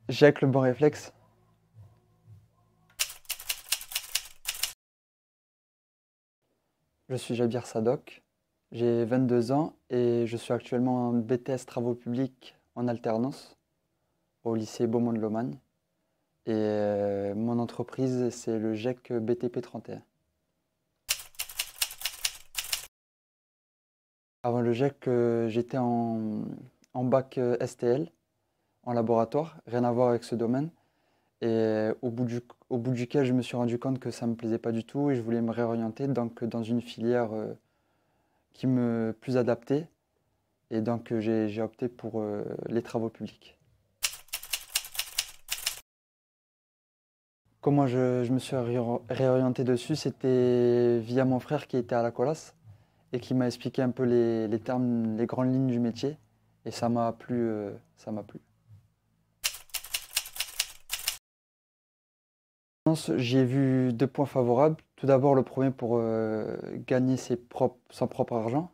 J'ai le bon réflexe. Je suis Jabir Sadok, j'ai 22 ans et je suis actuellement en BTS Travaux publics en alternance au lycée Beaumont-de-Lomagne. Et mon entreprise, c'est le GEC BTP 31. Avant le GEC, j'étais en bac STL, en laboratoire, rien à voir avec ce domaine. Et au bout duquel, je me suis rendu compte que ça ne me plaisait pas du tout et je voulais me réorienter donc, dans une filière qui me plus adaptée. Et donc, j'ai opté pour les travaux publics. Comment je me suis réorienté dessus, c'était via mon frère qui était à la colasse et qui m'a expliqué un peu les termes, les grandes lignes du métier. Et ça m'a plu, ça m'a plu. J'y ai vu deux points favorables. Tout d'abord, le premier pour gagner son propre argent.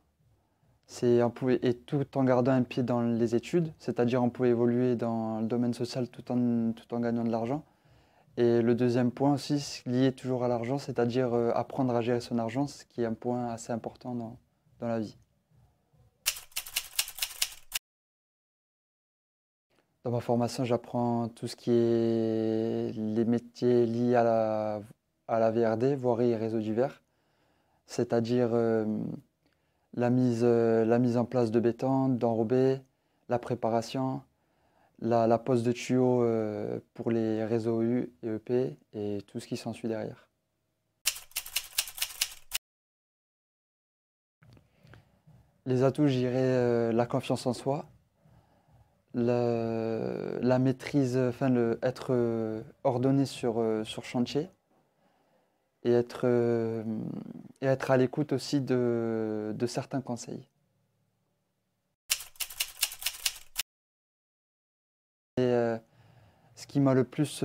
Et tout en gardant un pied dans les études, c'est-à-dire on pouvait évoluer dans le domaine social tout en gagnant de l'argent. Et le deuxième point aussi, lié toujours à l'argent, c'est-à-dire apprendre à gérer son argent, ce qui est un point assez important dans la vie. Dans ma formation, j'apprends tout ce qui est les métiers liés à la VRD, voirie et réseaux divers, c'est-à-dire la mise en place de béton, d'enrobés, la préparation, la pose de tuyaux pour les réseaux U et EP et tout ce qui s'ensuit derrière. Les atouts, je dirais la confiance en soi, la maîtrise, enfin être ordonné sur chantier et et être à l'écoute aussi de certains conseils. Et ce qui m'a le plus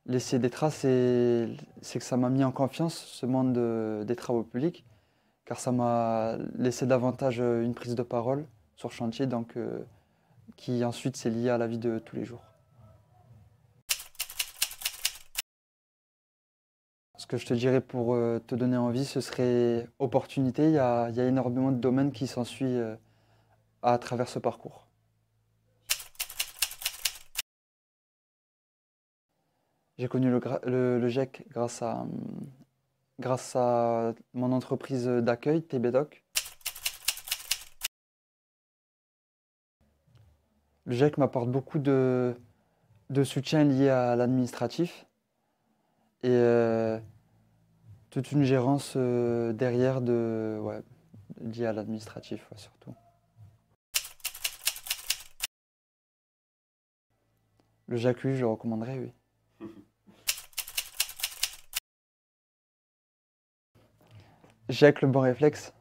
laissé des traces, c'est que ça m'a mis en confiance ce monde des travaux publics, car ça m'a laissé davantage une prise de parole sur chantier, donc qui ensuite s'est liée à la vie de tous les jours. Ce que je te dirais pour te donner envie, ce serait opportunité. Il y a énormément de domaines qui s'ensuivent à travers ce parcours. J'ai connu le GEC grâce à mon entreprise d'accueil, TBDoc. Le GEC m'apporte beaucoup de soutien lié à l'administratif et toute une gérance derrière ouais, liée à l'administratif, ouais, surtout. Le GEC, oui, je le recommanderais, oui. GEC, le bon réflexe.